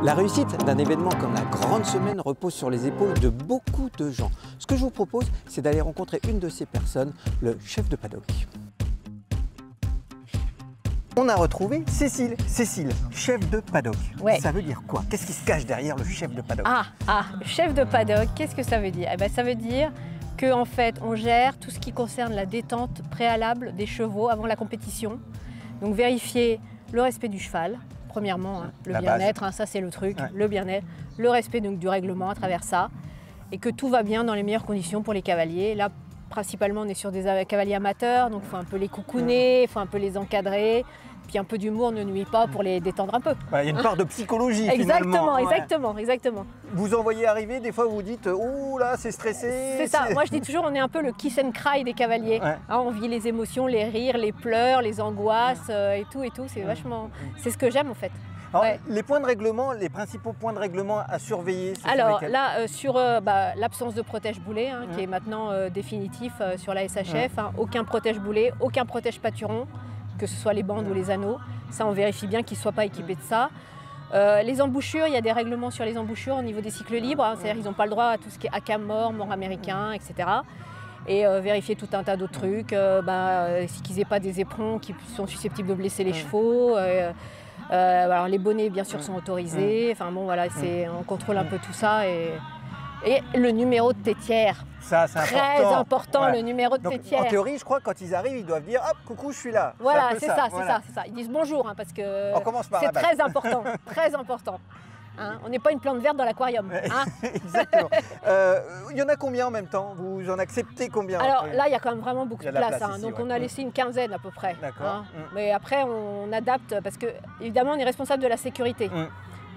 La réussite d'un événement comme la Grande Semaine repose sur les épaules de beaucoup de gens. Ce que je vous propose, c'est d'aller rencontrer une de ces personnes, le chef de paddock. On a retrouvé Cécile. Cécile, chef de paddock. Ouais. Ça veut dire quoi? Qu'est-ce qui se cache derrière le chef de paddock? Chef de paddock, qu'est-ce que ça veut dire? Ça veut dire qu'en fait, on gère tout ce qui concerne la détente préalable des chevaux avant la compétition. Donc vérifier le respect du cheval, premièrement, le bien-être, ça c'est le truc, le bien-être, le respect donc, du règlement à travers ça, et que tout va bien dans les meilleures conditions pour les cavaliers. Là, principalement, on est sur des cavaliers amateurs, donc il faut un peu les coucouner, il faut un peu les encadrer, puis un peu d'humour ne nuit pas pour les détendre un peu. Il y a une part de psychologie Exactement, finalement. exactement. Vous en voyez arriver, des fois vous dites « Ouh là, c'est stressé ». C'est ça, moi je dis toujours on est un peu le kiss and cry des cavaliers. On vit les émotions, les rires, les pleurs, les angoisses et tout, c'est vachement... C'est ce que j'aime en fait. Alors, les points de règlement, les principaux points de règlement à surveiller, alors là, sur l'absence de protège-boulet, qui est maintenant définitif sur la SHF, aucun protège-boulet, aucun protège-pâturon, que ce soit les bandes ou les anneaux, ça on vérifie bien qu'ils ne soient pas équipés de ça. Les embouchures, il y a des règlements sur les embouchures au niveau des cycles libres, c'est-à-dire qu'ils n'ont pas le droit à tout ce qui est ACAM mort, mort américain, etc. Et vérifier tout un tas d'autres trucs, qu'ils n'aient pas des éperons qui sont susceptibles de blesser les chevaux. Alors les bonnets bien sûr sont autorisés, enfin bon voilà, on contrôle un peu tout ça et le numéro de tétière. Ça c'est très important le numéro de tétière. En théorie je crois que quand ils arrivent ils doivent dire hop coucou je suis là. Voilà c'est ça. Ils disent bonjour parce que c'est très important, très important. On n'est pas une plante verte dans l'aquarium. Exactement. Il y en a combien en même temps? Vous en acceptez combien? Alors là, il y a quand même vraiment beaucoup de place. Ici, donc on a laissé une quinzaine à peu près. D'accord. Mais après, on adapte parce que évidemment, on est responsable de la sécurité.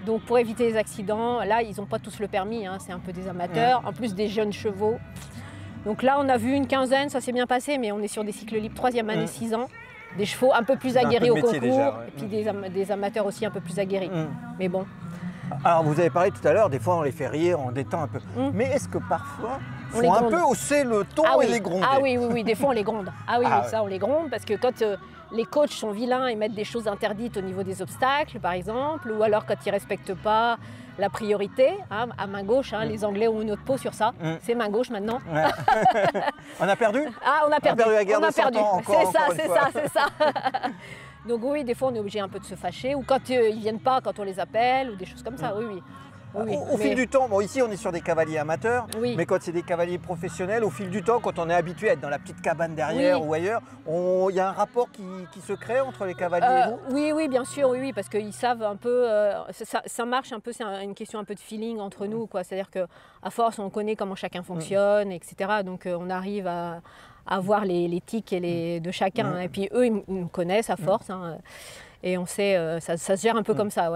Donc pour éviter les accidents, là, ils n'ont pas tous le permis. C'est un peu des amateurs, en plus des jeunes chevaux. Donc là, on a vu une quinzaine, ça s'est bien passé, mais on est sur des cycles libres 3e année, 6 ans. Des chevaux un peu plus aguerris au concours, déjà, et puis des amateurs aussi un peu plus aguerris. Mais bon. Alors vous avez parlé tout à l'heure, des fois on les fait rire, on détend un peu. Mais est-ce que parfois il faut un peu hausser le ton et les gronder? Oui, des fois on les gronde. Ça on les gronde parce que quand les coachs sont vilains et mettent des choses interdites au niveau des obstacles par exemple, ou alors quand ils ne respectent pas la priorité, à main gauche, les Anglais ont une autre peau sur ça, c'est main gauche maintenant. On a perdu? On a perdu la guerre de 100 ans, c'est ça. Donc oui, des fois on est obligé un peu de se fâcher, ou quand ils ne viennent pas, quand on les appelle, ou des choses comme ça, oui. Au fil du temps, ici on est sur des cavaliers amateurs, mais quand c'est des cavaliers professionnels, au fil du temps, quand on est habitué à être dans la petite cabane derrière ou ailleurs, il y a un rapport qui se crée entre les cavaliers et vous? Oui, bien sûr, parce qu'ils savent un peu, ça marche un peu, c'est une question un peu de feeling entre nous, c'est-à-dire qu'à force on connaît comment chacun fonctionne, etc. Donc on arrive à voir les tics de chacun, et puis eux ils nous connaissent à force, et on sait, ça se gère un peu comme ça,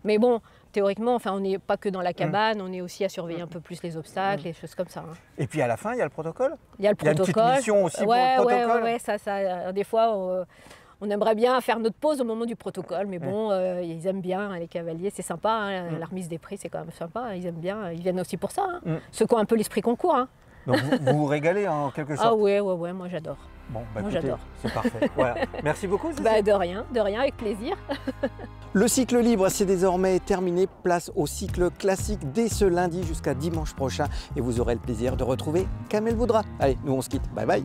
Mais bon, théoriquement, on n'est pas que dans la cabane, on est aussi à surveiller un peu plus les obstacles, les choses comme ça. Et puis à la fin, il y a le protocole? Il y a le protocole. Il y a une petite mission aussi pour le protocole? Ça, des fois, on aimerait bien faire notre pause au moment du protocole, mais bon, ils aiment bien, les cavaliers, c'est sympa, la remise des prix, c'est quand même sympa, ils aiment bien, ils viennent aussi pour ça, ceux qui ont un peu l'esprit concours. Donc vous vous régalez en quelque sorte? Ouais, moi j'adore. Bon, moi j'adore. C'est parfait. Voilà. Merci beaucoup. De rien, avec plaisir. Le cycle libre, c'est désormais terminé. Place au cycle classique dès ce lundi jusqu'à dimanche prochain. Et vous aurez le plaisir de retrouver Kamel Boudra. Allez, nous on se quitte. Bye bye.